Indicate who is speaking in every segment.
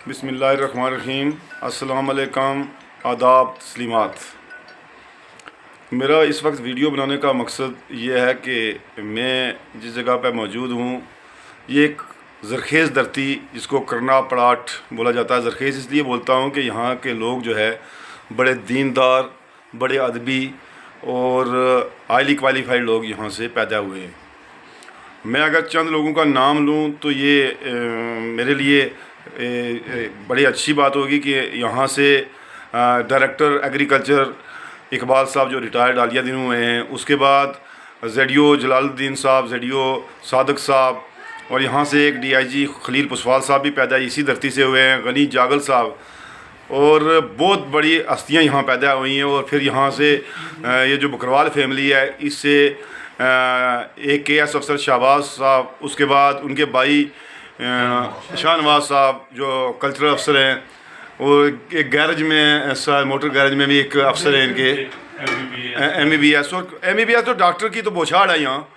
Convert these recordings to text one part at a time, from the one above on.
Speaker 1: बिस्मिल्लाहिर्रहमानिर्रहीम। अस्सलाम वालेकुम, आदाब, तस्लीमात। मेरा इस वक्त वीडियो बनाने का मकसद ये है कि मैं जिस जगह पर मौजूद हूँ, ये एक ज़रख़ेज़ धरती जिसको करना पड़ाट बोला जाता है। ज़रख़ेज़ इसलिए बोलता हूँ कि यहाँ के लोग जो है बड़े दीनदार, बड़े अदबी और हाईली क्वालिफाइड लोग यहाँ से पैदा हुए हैं। मैं अगर चंद लोगों का नाम लूँ तो ये मेरे लिए बड़ी अच्छी बात होगी कि यहाँ से डायरेक्टर एग्रीकल्चर इकबाल साहब जो रिटायर्ड हालिया दिन हुए हैं, उसके बाद ज़ेडियो जलालुद्दीन साहब, ज़ेडियो सादक साहब, और यहाँ से एक DIG खलील पुसवाल साहब भी पैदा इसी धरती से हुए हैं, गनी जागल साहब, और बहुत बड़ी हस्तियाँ यहाँ पैदा हुई हैं। और फिर यहाँ से ये जो बकरवाल फैमिली है, इससे एक KS अफसर शाहबाज साहब, उसके बाद उनके भाई शाहनवाज साहब जो कल्चरल अफसर हैं, और एक गैरेज में मोटर गैरेज में भी एक अफसर हैं इनके MBBS। और MBBS तो डॉक्टर की तो बौछार है यहाँ।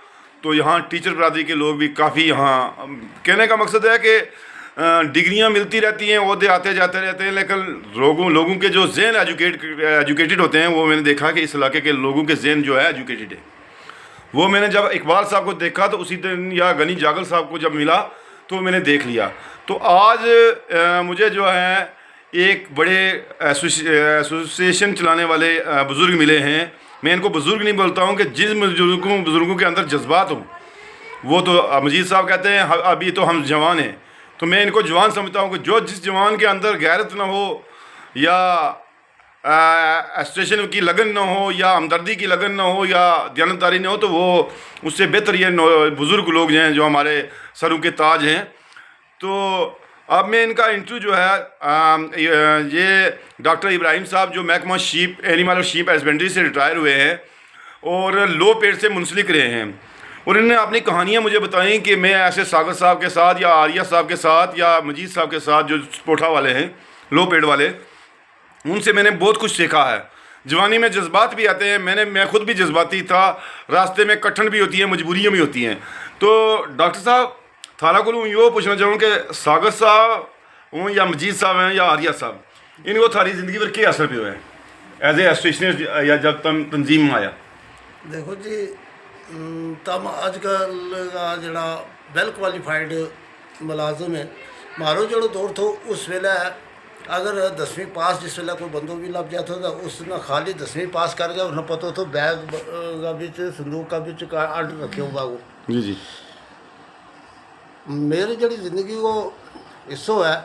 Speaker 1: तो यहाँ टीचर बरादरी के लोग भी काफ़ी, यहाँ कहने का मकसद है कि डिग्रियाँ मिलती रहती हैं, ओहदे आते जाते रहते हैं, लेकिन लोगों के जो जहन एजुकेटेड होते हैं, वो मैंने देखा कि इस इलाके के लोगों के जहन जो है एजुकेटेड है। वो मैंने जब इकबाल साहब को देखा तो उसी दिन, या गनी जागल साहब को जब मिला तो मैंने देख लिया। तो आज मुझे जो है एक बड़े एसोसिएशन चलाने वाले बुज़ुर्ग मिले हैं। मैं इनको बुज़ुर्ग नहीं बोलता हूँ कि जिन बुज़ुर्गों के अंदर जज्बात हों, वो तो मजीद साहब कहते हैं अभी तो हम जवान हैं, तो मैं इनको जवान समझता हूँ कि जो जिस जवान के अंदर गैरत ना हो, या एसोसिएशन की लगन ना हो, या हमदर्दी की लगन ना हो, या दयानतदारी ना हो, तो वो उससे बेहतर ये बुज़ुर्ग लोग हैं जो हमारे सरों के ताज हैं। तो अब मैं इनका इंटरव्यू जो है, ये डॉक्टर इब्राहिम साहब जो महकमा शीप एनिमल और शीप हस्बेंड्री से रिटायर हुए हैं और लो पेड़ से मुंसलिक रहे हैं, और इन्होंने अपनी कहानियाँ मुझे बताई कि मैं ऐसे सागर साहब के साथ, या आर्या साहब के साथ, या मजीद साहब के साथ, जो पोठा वाले हैं, लो पेड़ वाले, उनसे मैंने बहुत कुछ सीखा है। जवानी में जज्बात भी आते हैं, मैं खुद भी जज्बाती था, रास्ते में कठिन भी होती हैं, मजबूरियाँ भी होती हैं। तो डॉक्टर साहब थारा को यो पूछना चाहूँ कि सागर साहब हूँ, या मजीद साहब हैं, या आर्या साहब, इनको थारी ज़िंदगी पर क्या असर पे हुआ है एज ए एसोसिएशन, या जब तंजीम में आया?
Speaker 2: देखो जी, तम अजकल का जड़ा वेल क्वालिफाइड मुलाजिम है, मारो जो दौर थो उस वेले अगर 10वीं पास जिस वेले कोई बंदो भी लग जाता था, उसने खाली 10वीं पास कर गया, उन्हें पता तो बैग का बिच संदूक का बिच का आर्डर रखे हुआ वो।
Speaker 1: जी जी।
Speaker 2: मेरी जड़ी ज़िंदगी को हिस्सो है,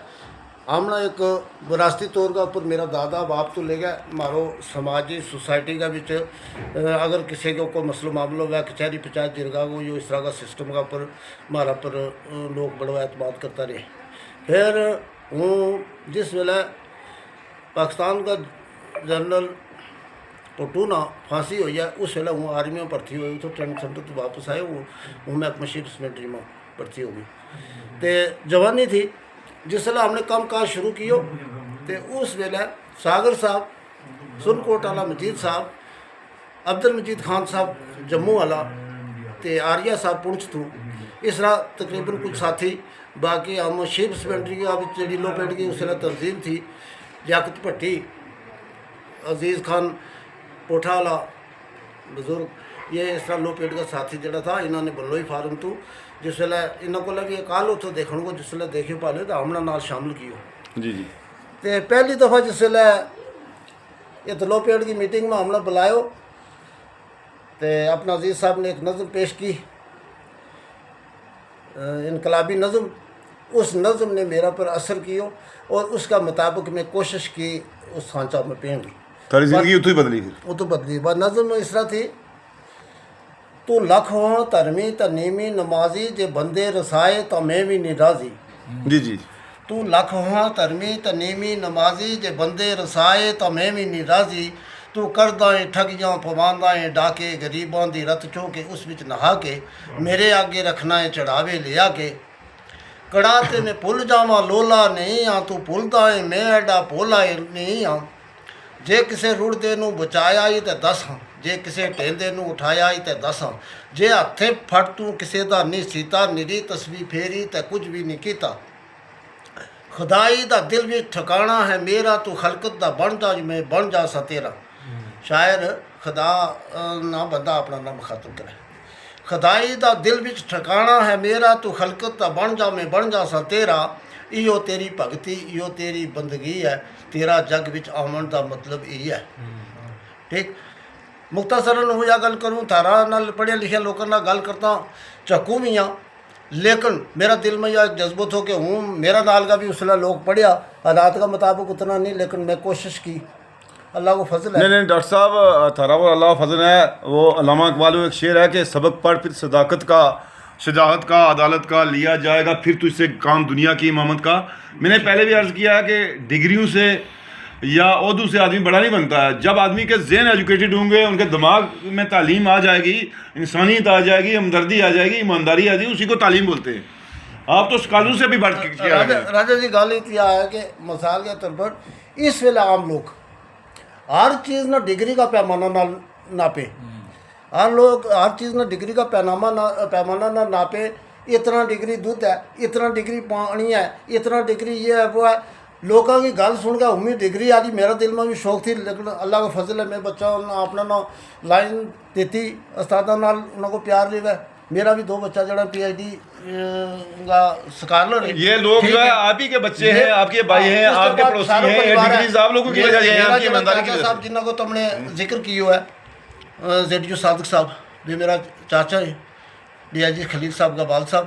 Speaker 2: हमने एक विरासती तौर का ऊपर मेरा दादा बाप तो ले गया, मारो समाजी सोसाइटी का बिच अगर किसी को कोई मसलो मामलो हुआ, कचहरी पंचायत जिरगा को, यो इस तरह का सिस्टम का ऊपर हमारा पर लोग बड़ा एतमाद करता रहे। फिर हूँ जिस वेले पाकिस्तान का जनरल पटू ना फांसी हुई है, उस वेले हूँ आर्मी में भर्ती हुई, तो ट्रेनिंग सेंटर तो वापस आए हूँ मैं मशीन मिलिट्री में भर्ती हो गई। तो जवानी थी जिस वेले हमने काम काज शुरू किया, तो उस वेले सागर साहब सुरकोट वाला, मजीद साहब, अब्दुल मजीद खान साहब जम्मू वाला, तो आर्या साहब पुंछ तो, इस तरह तकरीबन कुछ साथी, बाकी हम शीप हस्बेंड्री की जी लो पेड़ की उस वेले तंजीम थी, याकत भट्टी, अजीज़ खान पोठा वाला बुजुर्ग, ये इस तरह लो पेड़ का साथी जड़ा था। इन्होंने बल्लोई फार्म तो जिस वेले इन्हों को भी एक आल उतो देखने को, जिस वेले देखे पाले तो हमने नाल शामिल किया।
Speaker 1: जी जी।
Speaker 2: तो पहली दफ़ा जिस वेले ये तो लो पेड़ की मीटिंग में हमने बुलायो, तो अपना अजीज़ साहब ने एक नज़म पेश की, इनकलाबी नज़म। उस नज़म ने मेरा पर असर किया और उसका मुताबिक मैं कोशिश की उस सांचा में पेन ली।
Speaker 1: तारी ज़िंदगी उतो ही बदली?
Speaker 2: वो तो बदली। वह नज़म इस तरह थी, तू लख हो तरमी तनीमी नमाजी, जे बंदे रसाए तो मैं भी नहीं राजी।
Speaker 1: जी जी।
Speaker 2: तू लख हो तरमी तनीमी नमाजी, जे बंदे रसाए तो मैं भी नहीं राजी। तू करदा है ठगियां पवांदा है डाके, गरीबां दी रत चो के उस विच नहा के, मेरे आगे रखना है चढ़ावे लिया के। कड़ा ते मैं भुल जावा लोला नहीं हाँ, तू भुलदा है मैं एडा भोला नहीं हाँ। जे किसे रुड़दे नूं बचाया ही ते दस हाँ, जे किसे टेंदे नूं उठाया ही ते दस हाँ। जे हथे फट तू किसे दा नहीं सीता, निरी तस्वीर फेरी ते कुछ भी नहीं कीता। खुदाई दा दिल में ठिकाना है मेरा, तू खलकत दा बन जा मैं बन जा सा तेरा। शायर खुदा ना बंदा अपना ना मुखातब करे। खुदाई दा दिल में ठिकाना है मेरा, तू खलकत दा बन जा मैं बन जा सा तेरा। इहो तेरी भगती इहो तेरी बंदगी है, तेरा जग विच आवन दा मतलब यही है। ठीक, मुख्तसरन हूँ या गल करूँ, थारा नाल पढ़े लिखे लोगों नाल गल करता चक्कू भी हाँ, लेकिन मेरा दिल में यह जज्बत हो कि हूँ मेरा नाल का भी उसला लोग पढ़िया हालात का मुताबिक उतना नहीं, लेकिन मैं कोशिश की, अल्लाह को फजल है।
Speaker 1: नहीं डॉक्टर साहब, थारा वो अल्लाह फजल है। वो अल्लामा इकबाल में एक शेर है कि सबक पढ़ फिर सदाकत का, शजाहत का, अदालत का लिया जाएगा फिर तुझसे काम दुनिया की इमामत का। मैंने पहले भी अर्ज़ किया है कि डिग्रियों से या ओहदों से आदमी बड़ा नहीं बनता है। जब आदमी के जहन एजुकेटेड होंगे, उनके दिमाग में तालीम आ जाएगी, इंसानियत आ जाएगी, हमदर्दी आ जाएगी, ईमानदारी आ जाएगी, उसी को तालीम बोलते हैं। आप तो स्कॉलरों से भी बढ़ के किया है।
Speaker 2: राजा जी गल इतना है कि मिसाल के तौर पर इस वेले आम लोग हर चीज़ ना डिग्री का पैमाना ना नापे, हर लोग हर चीज़ ना डिग्री का पैमाना ना नापे। इतना डिग्री दूध है, इतना डिग्री पानी है, इतना डिग्री ये है वो है। लोगों की गल सुन के उम्मीद डिग्री आ रही, मेरा दिल में भी शौक थी, लेकिन अल्लाह का फजल है, मेरे बच्चा अपना ना लाइन देती उस्तादा नाल उनको प्यार लिया। मेरा भी 2 बच्चा जरा PhD का स्कॉलर है।
Speaker 1: ये लोग जो है आप ही के बच्चे हैं, आपके भाई हैं, आपके पड़ोसी हैं, डिग्रीज आप लोगों की वजह से हैं, आपकी ईमानदारी की वजह से।
Speaker 2: साहब जिन्हों को तुमने जिक्र किया है, ZU सादिक साहब भी मेरा चाचा है, DIG खलील साहब का बाल साहब,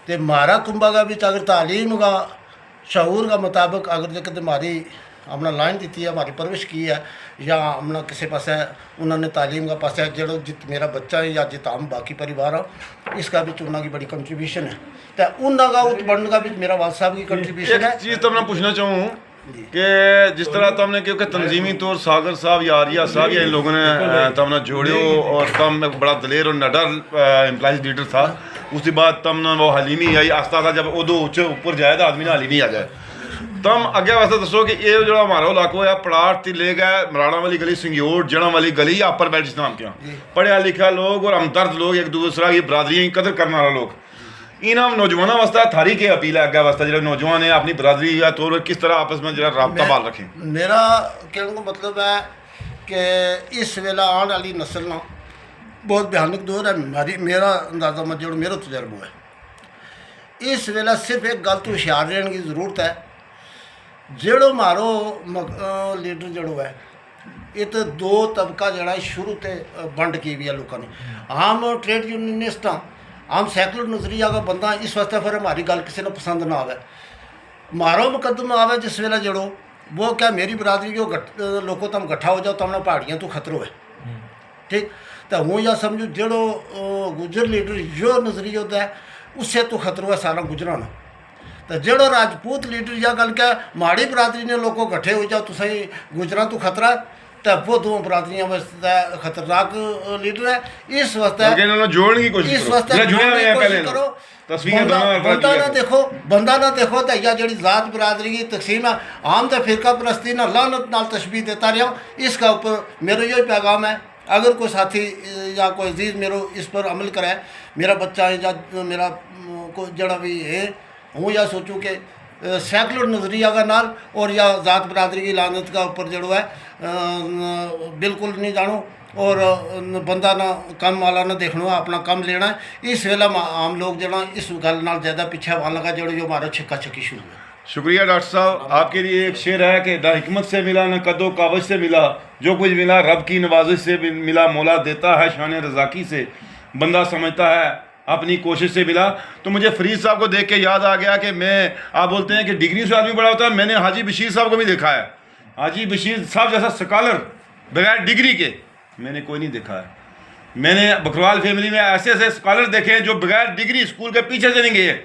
Speaker 2: तो मारा कुंभा का भी अगर तालीम का शऊर का मुताबिक अगर जब हमारी अपना लाइन दी है, हमारी परवरिश की है, या अपना किसी पास उन्होंने तालीम का पास जो जित मेरा बच्चा है या जित आम बाकी परिवार है, इसका भी उन्होंने की बड़ी कंट्रीब्यूशन है। तो उन्होंने का उत बनने का भी मेरा वाल साहब की कंट्रीब्यूशन है।
Speaker 1: चीज़ तो मैं पूछना चाहूँ कि जिस तरह तुमने क्योंकि तंजीमी तौर सागर साहब या आर्या साहब या इन लोगों ने तुमने जोड़ियो, और तुम एक बड़ा दलेर और नडर एम्प्लॉइज लीडर था। उसके बाद तुमने वो हलीमी आई आस्ता आस्ता, जब उदो ऊपर जाए तो आदमी ना हलीमी आ जाए। तुम अगे वास्ते दसो कि ये जो हमारा इलाको है पड़ाठ ती ले गए मराड़ा वाली गली, संगोट जड़ा वाली गली या अपर बेल्ट जिस नाम क्या, पढ़िया लिखा लोग और हमदर्द लोग, एक दूसरा की बरादरी की कदर करने वाले लोग। इन्होंने नौजवानों वास्ते थारी के अपील है अगे वास्ते जो नौजवान है अपनी बरादरी या तौर किस तरह आपस में जो राबता बाल रखें?
Speaker 2: मेरा कहने का मतलब है कि इस वेला आने वाली नस्ल ना बहुत भयानक दौर है। मेरा अंदाजा मत जो मेरा तजर्बा है, इस वेला सिर्फ एक गल तो होशियार रहने की जरूरत है। जो मारो लीडर जड़ो है, ये तो 2 तबका जड़ा शुरू से बंड की भी है लोगों ने। आम ट्रेड यूनियनिस्ट आम सैकुलर नजरिया का बंदा, इस वास्ते फिर हमारी गल किसी ने पसंद ना आवे। मारो मुकदमा आवे जिस वेला जड़ो वो क्या मेरी बरादरी को लोगों तुम इकट्ठा हो जाओ, तुमने पहाड़ियाँ तो खतरो है। ठीक, तो हूँ या समझो जो गुजर लीडर जो नजरिया होता है उससे तो खतरो है सारा गुजरा ना। तो जो राजपूत लीडर या गल क्या माड़ी बरादरी ने लोगों इकट्ठे हो जाओ तो सही गुजरा तो खतरा है, तो वो 2 बरादरियाँ वास्ते खतरनाक लीडर है। इस वास्ते
Speaker 1: जोड़ने की कोशिश
Speaker 2: करो, बंदा ना देखो तो या जी जात बरादरी की तकसीम है आम तो फिरका परस्ती ना लानत नाल तशबीह देता रहा। इसका ऊपर मेरा यही पैगाम है, अगर कोई साथी या कोई अजीज़ मेरो इस पर अमल करे, मेरा बच्चा है या मेरा को जड़ा भी है, हूँ या सोचूँ कि सैकुलर नज़रिया का नाल और या ज़ात बरादरी की लानत का ऊपर जड़ो है बिल्कुल नहीं जानो, और बंदा ना कम वाला ना देखना अपना कम लेना है। इस वेला आम लोग जड़ा इस गल नाल ज़्यादा पीछे आने लगा जो जो हमारा छिक्का छिक्की शुरू है।
Speaker 1: शुक्रिया डॉक्टर साहब, आपके लिए एक शेर है कि ना हिकमत से मिला ना कदो कावज से मिला, जो कुछ मिला रब की नवाजिश से मिला, मौला देता है शान रज़ाकी से, बंदा समझता है अपनी कोशिश से मिला। तो मुझे फरीद साहब को देख के याद आ गया कि मैं, आप बोलते हैं कि डिग्री से आदमी बड़ा होता है, मैंने हाजी बशीर साहब को भी देखा है। हाजी बशीर साहब जैसा स्कॉलर बगैर डिग्री के मैंने कोई नहीं देखा है। मैंने बकरवाल फैमिली में ऐसे ऐसे स्कॉलर देखे हैं जो बगैर डिग्री स्कूल के पीछे से नहीं गए,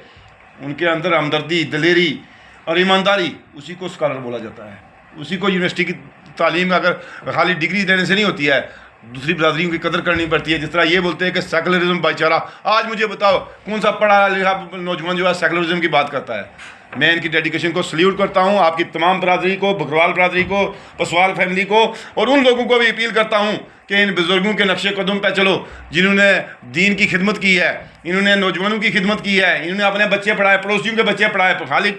Speaker 1: उनके अंदर हमदर्दी, दलेरी और ईमानदारी, उसी को स्कॉलर बोला जाता है। उसी को यूनिवर्सिटी की तालीम अगर खाली डिग्री देने से नहीं होती है, दूसरी बरादरियों की कदर करनी पड़ती है। जिस तरह ये बोलते हैं कि सेकुलरिज्म भाईचारा, आज मुझे बताओ कौन सा पढ़ा लिखा नौजवान जो है सेकुलरिज्म की बात करता है? मैं इनकी डेडिकेशन को सल्यूट करता हूँ, आपकी तमाम बरादरी को, बकरवाल बरादरी को, पसवाल फैमिली को, और उन लोगों को भी अपील करता हूँ कि इन बुज़ुर्गों के नक्शे कदम पे चलो जिन्होंने दीन की खिदमत की है, इन्होंने नौजवानों की खिदमत की है, इन्होंने अपने बच्चे पढ़ाए, पड़ोसियों के बच्चे पढ़ाए। खाली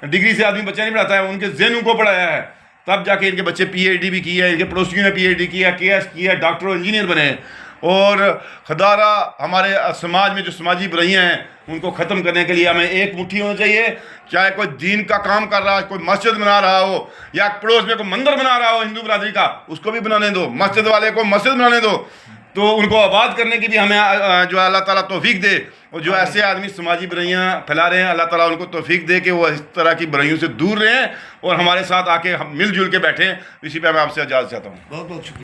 Speaker 1: डिग्री से आदमी बच्चा नहीं पढ़ाता है, उनके जहनों को पढ़ाया है, तब जाके इनके बच्चे PhD भी की है, इनके पड़ोसियों ने PhD किया, KS किया, डॉक्टर और इंजीनियर बने। और खुदारा हमारे समाज में जो समाजी बुराइयाँ हैं उनको ख़त्म करने के लिए हमें एक मुट्ठी होना चाहिए। चाहे कोई दीन का काम कर रहा है, कोई मस्जिद बना रहा हो या पड़ोस में कोई मंदिर बना रहा हो हिंदू बरादरी का, उसको भी बनाने दो, मस्जिद वाले को मस्जिद बनाने दो, तो उनको आबाद करने की भी हमें जो अल्लाह ताला तौफीक दे। और जो ऐसे आदमी समाजी बुराइयाँ फैला रहे हैं, अल्लाह ताला उनको तौफीक दे कि वो इस तरह की बुराइयों से दूर रहें और हमारे साथ आके हम मिलजुल के बैठें। इसी पे मैं आपसे इजाज़त चाहता हूँ।
Speaker 2: बहुत बहुत शुक्रिया।